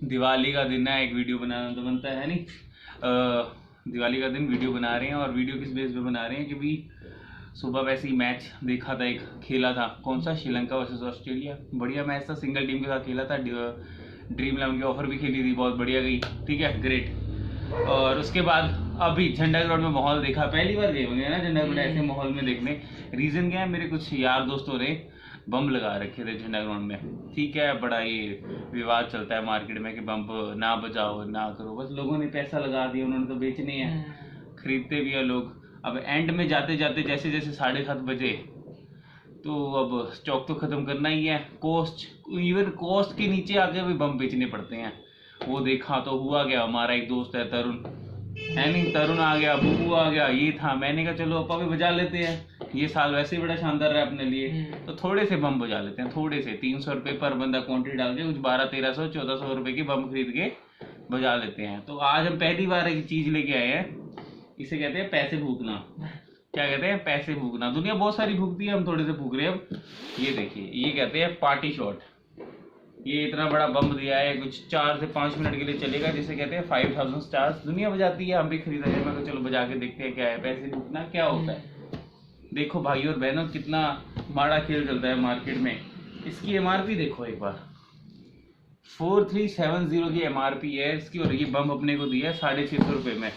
दिवाली का दिन है, एक वीडियो बनाना तो बनता है नहीं। दिवाली का दिन वीडियो बना रहे हैं, और वीडियो किस बेस पे बना रहे हैं कि भी सुबह वैसे ही मैच देखा था, एक खेला था, कौन सा, श्रीलंका वर्सेस ऑस्ट्रेलिया, बढ़िया मैच था, सिंगल टीम के साथ खेला था। ड्रीम 11 की ऑफर भी खेली थी, बहुत बढ़िया गई, ठीक है, ग्रेट। और उसके बाद अभी झंडा ग्राउंड में माहौल देखा, पहली बार गए होंगे ना झंडा ग्राउंड ऐसे माहौल में देखने। रीजन क्या है, मेरे कुछ यार दोस्तों ने बम लगा रखे थे झंडा ग्राउंड में, ठीक है, बड़ा ये विवाद चलता है मार्केट में कि बम ना बजाओ ना करो, बस लोगों ने पैसा लगा दिया, उन्होंने तो बेचने हैं, खरीदते भी है लोग। अब एंड में जाते जाते जैसे जैसे 7:30 बजे, तो अब स्टॉक तो खत्म करना ही है, कॉस्ट, इवन कॉस्ट के नीचे आके भी बम बेचने पड़ते हैं। वो देखा तो हुआ क्या, हमारा एक दोस्त है तरुण, है नहीं, तरुण आ गया, बुबू आ गया, ये था, मैंने कहा चलो अपा भी बजा लेते हैं, ये साल वैसे ही बड़ा शानदार रहा अपने लिए, तो थोड़े से बम बजा लेते हैं, थोड़े से 300 रुपये पर बंदा क्वांटिटी डाल के कुछ 1200, 1300, 1400 रुपये की बम खरीद के बजा लेते हैं। तो आज हम पहली बार एक चीज लेके आए हैं, इसे कहते हैं पैसे फूकना। क्या कहते हैं, पैसे फूकना। दुनिया बहुत सारी फूकती है, हम थोड़े से फूक रहे हैं अब। ये देखिए, ये कहते हैं पार्टी शॉट। ये इतना बड़ा बम दिया है, कुछ 4 से 5 मिनट के लिए चलेगा, जिसे कहते हैं 5000 स्टार्स। दुनिया बजाती है, हम भी खरीदा जाए, मैं तो चलो बजा के देखते हैं क्या है, पैसे फूकना क्या होता है। देखो भाई और बहनों, कितना माड़ा खेल चलता है मार्केट में। इसकी एमआरपी देखो एक बार, 4370 की एमआरपी है इसकी, और ये बम अपने को दिया है 650 रुपये में।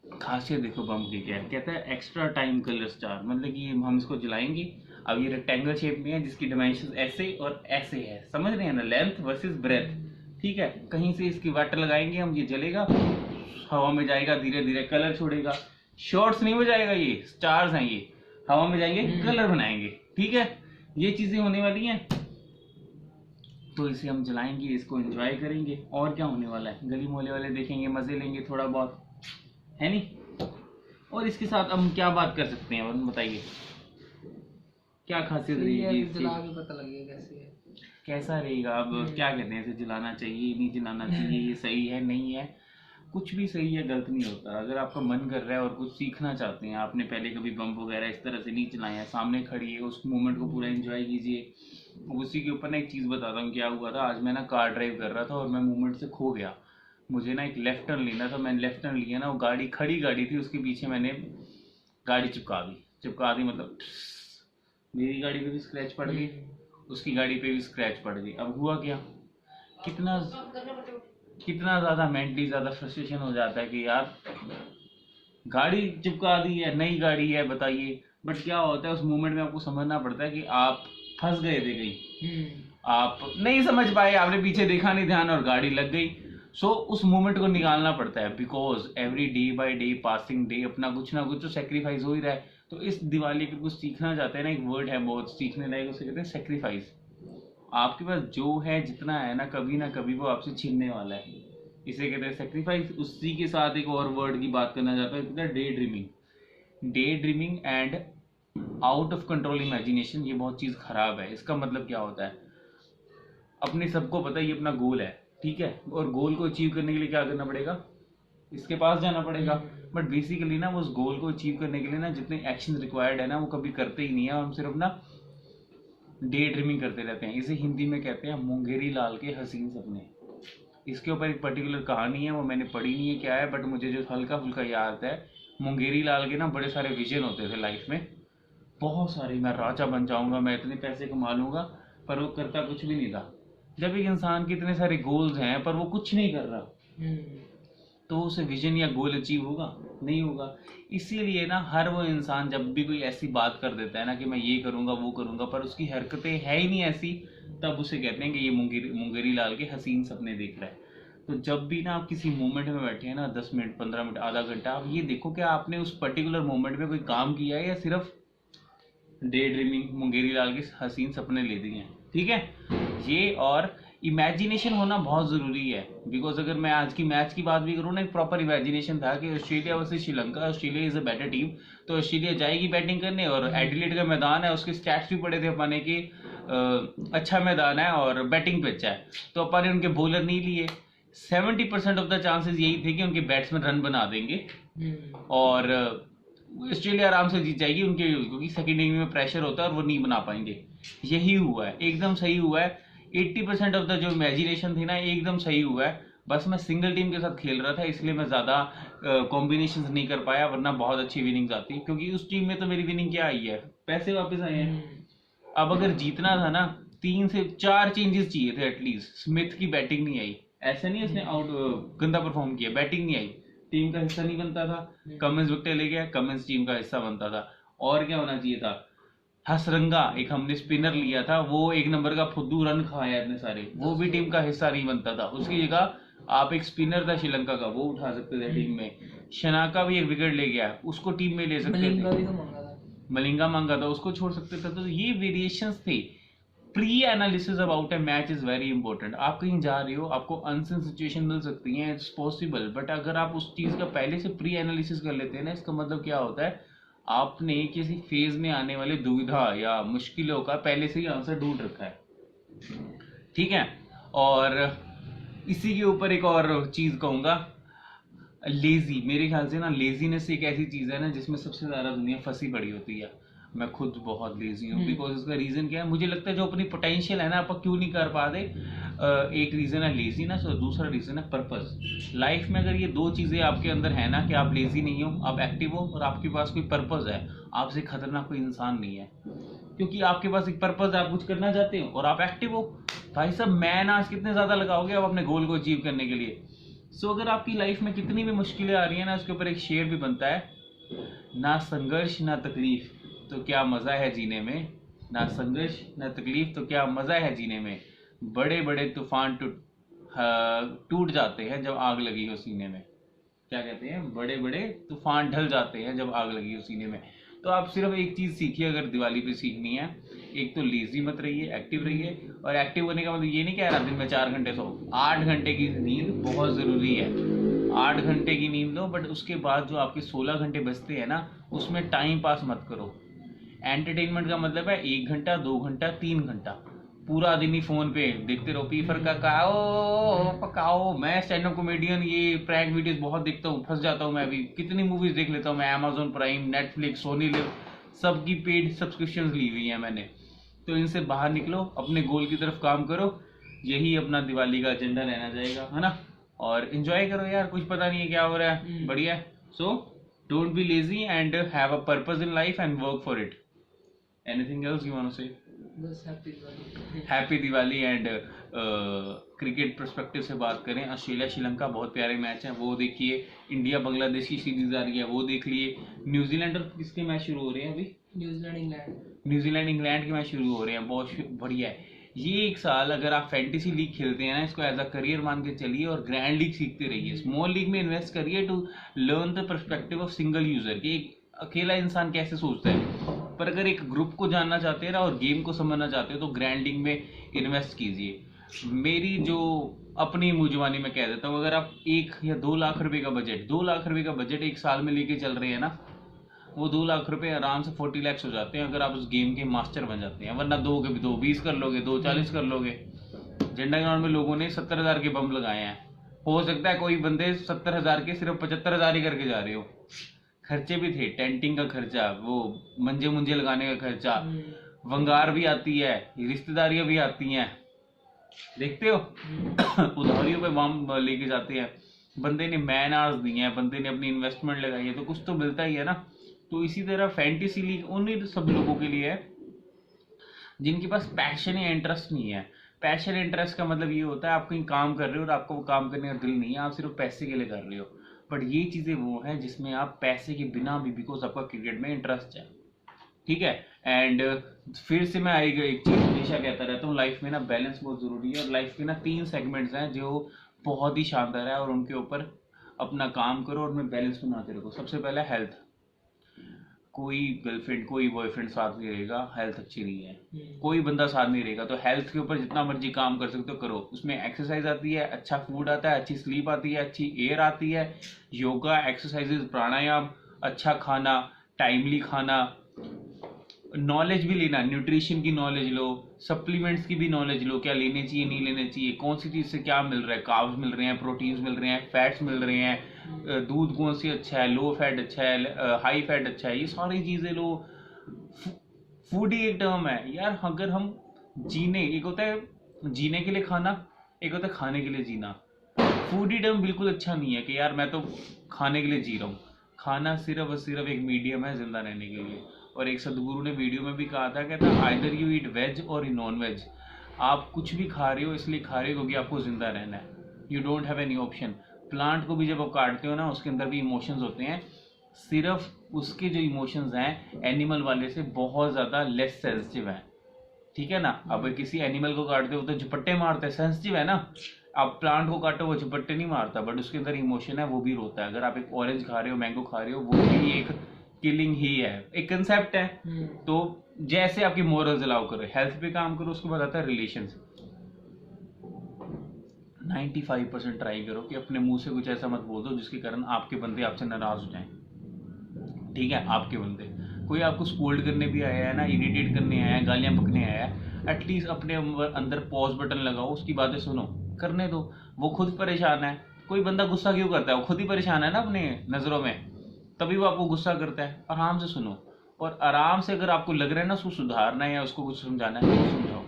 खासियत देखो बम की क्या है, कहता है एक्स्ट्रा टाइम कलर स्टार, मतलब कि हम इसको जलाएंगे। अब ये रेक्टेंगल शेप में है, जिसकी डायमेंशन ऐसे और ऐसे है, समझ रहे हैं ना, लेंथ वर्सेस ब्रेथ, ठीक है। कहीं से इसकी वाटर लगाएंगे हम, ये जलेगा, हवा में जाएगा, धीरे धीरे कलर छोड़ेगा, शॉर्ट्स नहीं बजाएगा, ये स्टार्स हैं, ये हवा में जाएंगे, कलर बनाएंगे, ठीक है। ये चीजें होने वाली हैं, तो इसे हम जलाएंगे, इसको एंजॉय करेंगे, और क्या होने वाला है, गली मोहल्ले वाले देखेंगे, मजे लेंगे थोड़ा बहुत, है नहीं। और इसके साथ हम क्या बात कर सकते हैं, बताइए क्या खासियत रहेगी, जला के पता लगेगा कैसे है, कैसा रहेगा। अब क्या कहते हैं, इसे जलाना चाहिए नहीं जलाना चाहिए, ये सही है नहीं है, कुछ भी सही है गलत नहीं होता। अगर आपका मन कर रहा है और कुछ सीखना चाहते हैं, आपने पहले कभी बम वगैरह इस तरह से नहीं चलाए हैं, सामने खड़िए, उस मोमेंट को पूरा एंजॉय कीजिए। उसी के ऊपर ना एक चीज़ बताता हूँ क्या हुआ था। आज मैं ना कार ड्राइव कर रहा था और मैं मूवमेंट से खो गया, मुझे ना एक लेफ्ट टर्न लेना था, मैंने लेफ्ट टर्न लिया ना, वो गाड़ी खड़ी गाड़ी थी, उसके पीछे मैंने गाड़ी चिपका दी, मतलब मेरी गाड़ी पे भी स्क्रैच पड़ गई, उसकी गाड़ी पे भी स्क्रैच पड़ गई। अब हुआ क्या, कितना कितना ज़्यादा मेंटली ज़्यादा फ्रस्ट्रेशन हो जाता है कि यार गाड़ी चिपका दी है, नई गाड़ी है, बताइए। बट क्या होता है, उस मोमेंट में आपको समझना पड़ता है कि आप फंस गए थे कहीं, आप नहीं समझ पाए, आपने पीछे देखा नहीं ध्यान और गाड़ी लग गई। सो उस मोमेंट को निकालना पड़ता है, because every day by day passing day अपना कुछ ना कुछ तो सेक्रीफाइस हो ही रहा है। तो इस दिवाली पे कुछ सीखना चाहते हैं ना, एक वर्ड है बहुत सीखने लायक, उसे कहते हैं सेक्रीफाइस। आपके पास जो है जितना है ना कभी वो आपसे छीनने वाला है, इसे कहते हैं सेक्रीफाइस। उसी के साथ एक और वर्ड की बात करना चाहता हूँ, day dreaming. Day dreaming and out of control imagination, ये बहुत चीज़ खराब है। इसका मतलब क्या होता है, अपने सबको पता है ये अपना गोल है, ठीक है, और गोल को अचीव करने के लिए क्या करना पड़ेगा, इसके पास जाना पड़ेगा। बट बेसिकली ना वो उस गोल को अचीव करने के लिए ना जितने एक्शन रिक्वायर्ड है ना, वो कभी करते ही नहीं है, और हम सिर्फ ना डे ड्रीमिंग करते रहते हैं। इसे हिंदी में कहते हैं मुंगेरी लाल के हसीन सपने। इसके ऊपर एक पर्टिकुलर कहानी है, वो मैंने पढ़ी नहीं है क्या है, बट मुझे जो हल्का फुल्का याद है, मुंगेरी लाल के ना बड़े सारे विजन होते थे लाइफ में, बहुत सारी, मैं राजा बन जाऊंगा, मैं इतने पैसे कमा लूंगा, पर वो करता कुछ भी नहीं था। जब एक इंसान के इतने सारे गोल्स हैं पर वो कुछ नहीं कर रहा, तो उसे विजन या गोल अचीव होगा, नहीं होगा। इसीलिए ना हर वो इंसान जब भी कोई ऐसी बात कर देता है ना कि मैं ये करूंगा वो करूंगा, पर उसकी हरकतें है ही नहीं ऐसी, तब उसे कहते हैं कि ये मुंगेरी लाल के हसीन सपने देख रहा है। तो जब भी ना आप किसी मोमेंट में बैठे हैं ना, 10 मिनट, 15 मिनट, आधा घंटा, आप ये देखो कि आपने उस पर्टिकुलर मोमेंट में कोई काम किया है या सिर्फ डे ड्रीमिंग, मुंगेरी लाल के हसीन सपने ले दिए हैं, ठीक है। ये और इमेजिनेशन होना बहुत ज़रूरी है, बिकॉज अगर मैं आज की मैच की बात भी करूँ ना, एक प्रॉपर इमेजिनेशन था कि Australia versus Sri Lanka, Australia is a better team, तो ऑस्ट्रेलिया जाएगी बैटिंग करने, और एडिलेड का मैदान है, उसके स्टैट्स भी पड़े थे अपने की, अच्छा मैदान है और बैटिंग पिच है, तो अपन ने उनके बॉलर नहीं लिए। 70% ऑफ द चांसेस यही थे कि उनके बैट्समैन रन बना देंगे और ऑस्ट्रेलिया आराम से जीत जाएगी उनके, क्योंकि सेकेंड इनिंग में प्रेशर होता है और वो नहीं बना पाएंगे। यही हुआ है, एकदम सही हुआ है। 80% ऑफ द जो इमेजिनेशन थी ना एकदम सही हुआ है। बस मैं सिंगल टीम के साथ खेल रहा था इसलिए मैं ज़्यादा कॉम्बिनेशन नहीं कर पाया, वरना बहुत अच्छी विनिंग्स आती, क्योंकि उस टीम में तो मेरी विनिंग क्या आई है, पैसे वापस आए हैं। अब अगर जीतना था ना 3 से 4 चेंजेस चाहिए थे एटलीस्ट। स्मिथ की बैटिंग नहीं आई, ऐसा नहीं उसने आउट गंदा परफॉर्म किया, बैटिंग नहीं आई, टीम का हिस्सा नहीं बनता था। कमिंस विकेट ले गया, कमिंस टीम का हिस्सा बनता था। और क्या होना चाहिए था, हसरंगा एक हमने स्पिनर लिया था, वो 1 नंबर का फुद्दू रन खाया इतने सारे, वो भी टीम का हिस्सा नहीं बनता था। उसकी जगह आप एक स्पिनर था श्रीलंका का, वो उठा सकते थे टीम में। शनाका भी एक विकेट ले गया, उसको टीम में ले सकते मलिंगा थे। भी तो मांगा था। मलिंगा मांगा था, उसको छोड़ सकते थे। तो ये वेरिएशंस थे। Pre analysis about A match is very important. आप कहीं जा रहे हो, आपको अनसन सिचुएशन मिल सकती है, इट्स पॉसिबल, बट अगर आप उस चीज का पहले से प्री एनालिसिस कर लेते हैं ना, इसका मतलब क्या होता है, आपने किसी फेज में आने वाले दुविधा या मुश्किलों का पहले से ही आंसर ढूंढ रखा है। ठीक है। और इसी के ऊपर एक और चीज कहूंगा, लेजी। मेरे ख्याल से ना लेजीनेस एक ऐसी चीज है ना जिसमें सबसे ज्यादा दुनिया फंसी पड़ी होती है। मैं खुद बहुत लेजी हूँ, बिकॉज इसका रीजन क्या है, मुझे लगता है जो अपनी पोटेंशियल है ना आप क्यों नहीं कर पाते। एक रीजन है लेजीनेस और दूसरा रीजन है पर्पस। लाइफ में अगर ये 2 चीजें आपके अंदर है ना, कि आप लेजी नहीं हो, आप एक्टिव हो, और आपके पास कोई पर्पस है, आपसे खतरनाक कोई इंसान नहीं है। क्योंकि आपके पास एक पर्पस है, आप कुछ करना चाहते हो और आप एक्टिव हो, भाई साहब मैन आज कितने ज्यादा लगाओगे आप अपने गोल को अचीव करने के लिए। सो अगर आपकी लाइफ में कितनी भी मुश्किलें आ रही है ना, उसके ऊपर एक शेर भी बनता है, ना संघर्ष ना तकलीफ तो क्या मजा है जीने में, ना संघर्ष ना तकलीफ तो क्या मजा है जीने में, बड़े बड़े तूफान टूट जाते हैं जब आग लगी हो सीने में। क्या कहते हैं, बड़े बड़े तूफान ढल जाते हैं जब आग लगी हो सीने में। तो आप सिर्फ एक चीज सीखिए, अगर दिवाली पे सीखनी है, एक तो लेजी मत रहिए, एक्टिव रहिए। और एक्टिव होने का मतलब ये नहीं कह रहा दिन में 4 घंटे सो, 8 घंटे की नींद बहुत जरूरी है। 8 घंटे की नींद लो, बट उसके बाद जो आपके 16 घंटे बचते हैं ना, उसमें टाइम पास मत करो। एंटरटेनमेंट का मतलब है 1 घंटा 2 घंटा 3 घंटा, पूरा दिन ही फोन पे देखते रहो, पीफर का काओ पकाओ। मैं स्टैंड अप कॉमेडियन ये प्रैंक वीडियोस बहुत देखता हूँ, फंस जाता हूँ मैं भी। कितनी मूवीज देख लेता हूँ मैं, Amazon prime, Netflix, Sony Liv, सबकी पेड सब्सक्रिप्शन ली हुई है मैंने। तो इनसे बाहर निकलो, अपने गोल की तरफ काम करो, यही अपना दिवाली का एजेंडा रहना चाहिए, है ना। और एंजॉय करो यार, कुछ पता नहीं है क्या हो रहा है, बढ़िया। So don't be lazy and have a purpose in life and work for it. Anything else you want to say? बस happy Diwali. Happy Diwali. And cricket perspective से बात करें, ऑस्ट्रेलिया श्रीलंका बहुत प्यारे मैच है, वो देखिए। इंडिया बांग्लादेश की सीरीज आ रही है, वो देख लिए। न्यूजीलैंड और किसके मैच शुरू हो रहे हैं अभी? न्यूजीलैंड इंग्लैंड के मैच शुरू हो रहे हैं, बहुत बढ़िया है। ये एक साल अगर आप फैंटेसी लीग खेलते हैं ना, इसको एज अ करियर मान के चलिए और ग्रैंड लीग सीखते रहिए। स्मॉल लीग में इन्वेस्ट करिए to learn the perspective of single user, कि एक अकेला इंसान कैसे सोचता है। पर अगर एक ग्रुप को जानना चाहते हैं ना और गेम को समझना चाहते हो तो ग्रैंड लीग में इन्वेस्ट कीजिए। मेरी जो अपनी मुंहजुबानी में कह देता हूँ, अगर आप 1 या 2 लाख रुपए का बजट, 2 लाख रुपए का बजट एक साल में लेके चल रहे हैं ना, वो 2 लाख रुपए आराम से 40 लाख हो जाते हैं अगर आप उस गेम के मास्टर बन जाते हैं। वरना 2 के 2 20 कर लोगे, 2 40 कर लोगे। झंडा ग्राउंड में लोगों ने 70,000 के बम लगाए हैं, हो सकता है कोई बंदे 70,000 के सिर्फ 75,000 ही करके जा रहे हो। खर्चे भी थे, टेंटिंग का खर्चा, वो मंजे मुंजे लगाने का खर्चा, वंगार भी आती है, रिश्तेदारियां भी आती हैं, देखते हो। उधारियों पे बम लेके जाते हैं। बंदे ने मैन आवर्स दिए हैं, बंदे ने अपनी इन्वेस्टमेंट लगाई है, तो कुछ तो मिलता ही है ना। तो इसी तरह फैंटेसी लीग उन्हीं सब लोगों के लिए है जिनके पास पैशन या इंटरेस्ट नहीं है। पैशन इंटरेस्ट का मतलब ये होता है आप कहीं काम कर रहे हो और आपको वो काम करने का दिल नहीं है, आप सिर्फ पैसे के लिए कर रहे हो। बट ये चीजें वो हैं जिसमें आप पैसे के बिना भी, बिकॉज आपका क्रिकेट में इंटरेस्ट है, ठीक है। एंड फिर से मैं एक चीज हमेशा कहता रहता हूँ, लाइफ में ना बैलेंस बहुत जरूरी है। और लाइफ के ना 3 सेगमेंट्स हैं जो बहुत ही शानदार है, और उनके ऊपर अपना काम करो और उनमें बैलेंस बनाते रखो। सबसे पहला हेल्थ। कोई गर्लफ्रेंड कोई बॉयफ्रेंड साथ नहीं रहेगा, हेल्थ अच्छी नहीं है, कोई बंदा साथ नहीं रहेगा, तो हेल्थ के ऊपर जितना मर्जी काम कर सकते हो करो। उसमें एक्सरसाइज आती है, अच्छा फूड आता है, अच्छी स्लीप आती है, अच्छी एयर आती है, योगा, एक्सरसाइजेज, प्राणायाम, अच्छा खाना, टाइमली खाना, नॉलेज भी लेना, न्यूट्रिशन की नॉलेज लो, सप्लीमेंट्स की भी नॉलेज लो, क्या लेने चाहिए नहीं लेने चाहिए, कौन सी चीज़ से क्या मिल रहा है, कार्ब्स मिल रहे हैं, प्रोटीन्स मिल रहे हैं, फैट्स मिल रहे हैं, दूध कौन सी अच्छा है, लो फैट अच्छा है, हाई फैट अच्छा है, ये सारी चीज़ें लो। फूड ही एक टर्म है यार। अगर हम जीने, एक होता है जीने के लिए खाना, एक होता है खाने के लिए जीना। फूडी टर्म बिल्कुल अच्छा नहीं है कि यार मैं तो खाने के लिए जी रहा हूँ। खाना सिर्फ और सिर्फ एक मीडियम है जिंदा रहने के लिए। और एक सदगुरु ने वीडियो में भी कहा था, कहता आइदर यू ईट वेज और नॉन वेज। आप कुछ भी खा रहे हो इसलिए खा रहे हो क्योंकि आपको जिंदा रहना है। You don't have any option. Plant को भी जब आप काटते हो ना, उसके अंदर भी इमोशंस होते हैं, सिर्फ उसके जो इमोशंस हैं एनिमल वाले से बहुत ज़्यादा लेस सेंसिटिव हैं, ठीक है ना। अब किसी एनिमल को काटते हो तो झपट्टे मारते हैं, सेंसिटिव है ना। आप प्लांट को काटो वो झपट्टे नहीं मारता, बट उसके अंदर इमोशन है, वो भी रोता है। अगर आप एक ऑरेंज खा रहे हो, मैंगो खा रहे हो, वो भी एक किलिंग ही है, एक कंसेप्ट है। तो जैसे आपकी मोरल्स अलाउ करो, हेल्थ पे काम करो, उसके बाद आता है रिलेशंस। 95% ट्राई करो कि अपने मुंह से कुछ ऐसा मत बोल दो जिसके कारण आपके बंदे आपसे नाराज हो जाएं, ठीक है। आपके बंदे, कोई आपको स्कोल्ड करने भी आया है ना, इरिटेट करने आया है, गालियां बकने आया है, एटलीस्ट अपने अंदर पॉज बटन लगाओ, उसकी बातें सुनो, करने दो। वो खुद परेशान है। कोई बंदा गुस्सा क्यों करता है? वो खुद ही परेशान है ना अपने नज़रों में, तभी वो आपको गुस्सा करता है। आराम से सुनो, और आराम से अगर आपको लग रहा है ना उसको सुधारना है या उसको कुछ समझाना है तो समझाओ।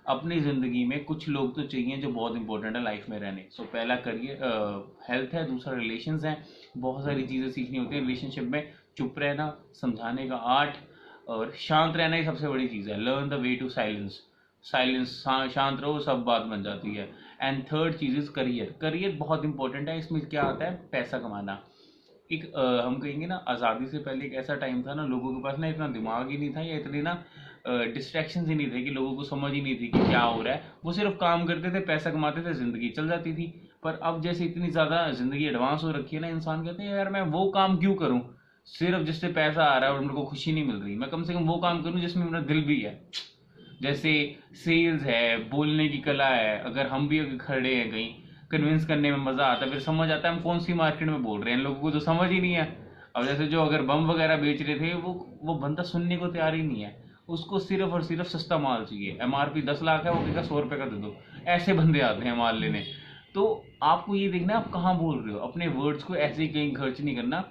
अपनी ज़िंदगी में कुछ लोग तो चाहिए जो बहुत इंपॉर्टेंट है लाइफ में रहने। सो पहला करियर हेल्थ है, दूसरा रिलेशंस हैं। बहुत सारी चीज़ें सीखनी होती है रिलेशनशिप में। चुप रहना, समझाने का आर्ट, और शांत रहना ही सबसे बड़ी चीज़ है। Learn the way to silence. Silence, शांत रहो, सब बात बन जाती है। एंड थर्ड चीज़ इज़ करियर। करियर बहुत इंपॉर्टेंट है। इसमें क्या आता है? पैसा कमाना। एक हम कहेंगे ना, आज़ादी से पहले एक ऐसा टाइम था ना, लोगों के पास ना इतना दिमाग ही नहीं था, या इतनी ना डिस्ट्रैक्शंस ही नहीं थे, कि लोगों को समझ ही नहीं थी कि क्या हो रहा है। वो सिर्फ काम करते थे, पैसा कमाते थे, ज़िंदगी चल जाती थी। पर अब जैसे इतनी ज़्यादा ज़िंदगी एडवांस हो रखी है ना, इंसान कहते हैं यार मैं वो काम क्यों करूँ सिर्फ जिससे पैसा आ रहा है और मेरे को खुशी नहीं मिल रही। मैं कम से कम वो काम करूँ जिसमें मेरा दिल भी है। जैसे सेल्स है, बोलने की कला है। अगर हम भी अगर खड़े हैं कहीं, कन्विंस करने में मजा आता है, फिर समझ आता है हम कौन सी मार्केट में बोल रहे हैं। लोगों को तो समझ ही नहीं है। अब जैसे जो अगर बम वगैरह बेच रहे थे, वो बंदा सुनने को तैयार ही नहीं है। उसको सिर्फ और सिर्फ सस्ता माल चाहिए। MRP 10 लाख है, वो कहेगा 100 रुपये का दे दो। ऐसे बंदे आते हैं माल लेने। तो आपको ये देखना है आप कहाँ बोल रहे हो। अपने वर्ड्स को ऐसे ही कहीं खर्च नहीं करना।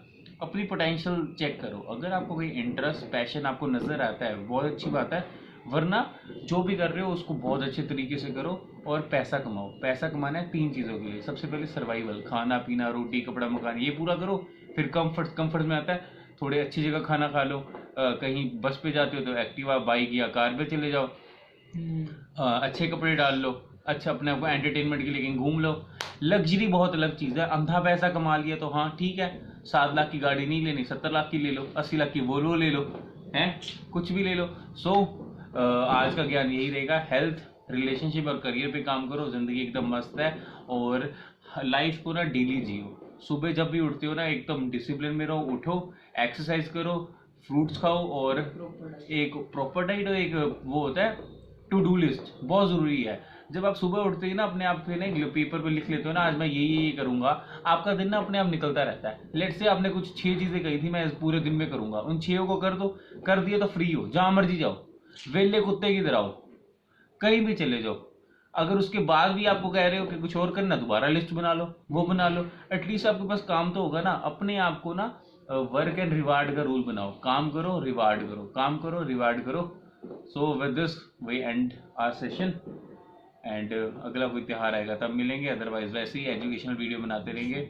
अपनी पोटेंशियल चेक करो। अगर आपको कोई इंटरेस्ट, पैशन आपको नजर आता है, बहुत अच्छी बात है। वरना जो भी कर रहे हो उसको बहुत अच्छे तरीके से करो और पैसा कमाओ। पैसा कमाना है 3 चीज़ों के लिए। सबसे पहले सर्वाइवल, खाना पीना, रोटी कपड़ा मकान, ये पूरा करो। फिर कंफर्ट में आता है थोड़े अच्छी जगह खाना खा लो। कहीं बस पे जाते हो तो एक्टिवा, बाइक या कार पे चले जाओ। अच्छे कपड़े डाल लो, अच्छा अपने आप को एंटरटेनमेंट के लिए कहीं घूम लो। लग्जरी बहुत अलग चीज़ है। अंधा पैसा कमा लिया तो हाँ ठीक है, 7 लाख की गाड़ी नहीं लेनी, 70 लाख की ले लो, 80 लाख की वोल्वो ले लो, हैं कुछ भी ले लो। सो आज का ज्ञान यही रहेगा। हेल्थ, रिलेशनशिप और करियर पे काम करो, ज़िंदगी एकदम मस्त है। और लाइफ को ना डेली जियो। सुबह जब भी उठते हो ना, एकदम डिसिप्लिन में रहो, उठो, एक्सरसाइज करो, फ्रूट्स खाओ, और एक प्रॉपर डाइट, और एक वो होता है टू डू लिस्ट, बहुत ज़रूरी है। जब आप सुबह उठते ही ना अपने आप पे ना पेपर पे लिख लेते हो ना, आज मैं ये करूंगा, आपका दिन ना अपने आप निकलता रहता है। लेट से आपने कुछ 6 चीज़ें कही थी मैं इस पूरे दिन में करूंगा, उन 6 को कर दो, कर दिए तो फ्री हो, जहां मर्जी जाओ, वेले कुत्ते की तरह हो, कहीं भी चले जाओ। अगर उसके बाद भी आपको कह रहे हो कि कुछ और करना, दोबारा लिस्ट बना लो, वो बना लो। एटलीस्ट आपके पास काम तो होगा ना। अपने आप को ना वर्क एंड रिवार्ड का रूल बनाओ। काम करो, रिवार्ड करो, काम करो, रिवार्ड करो। So with this we end our session. And अगला कोई त्यौहार आएगा तब मिलेंगे, अदरवाइज वैसे ही एजुकेशनल वीडियो बनाते रहेंगे।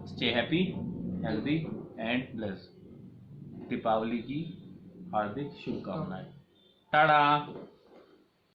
Stay happy, healthy and blessed. Deepavali की हार्दिक शुभकामनाएं। टाटा।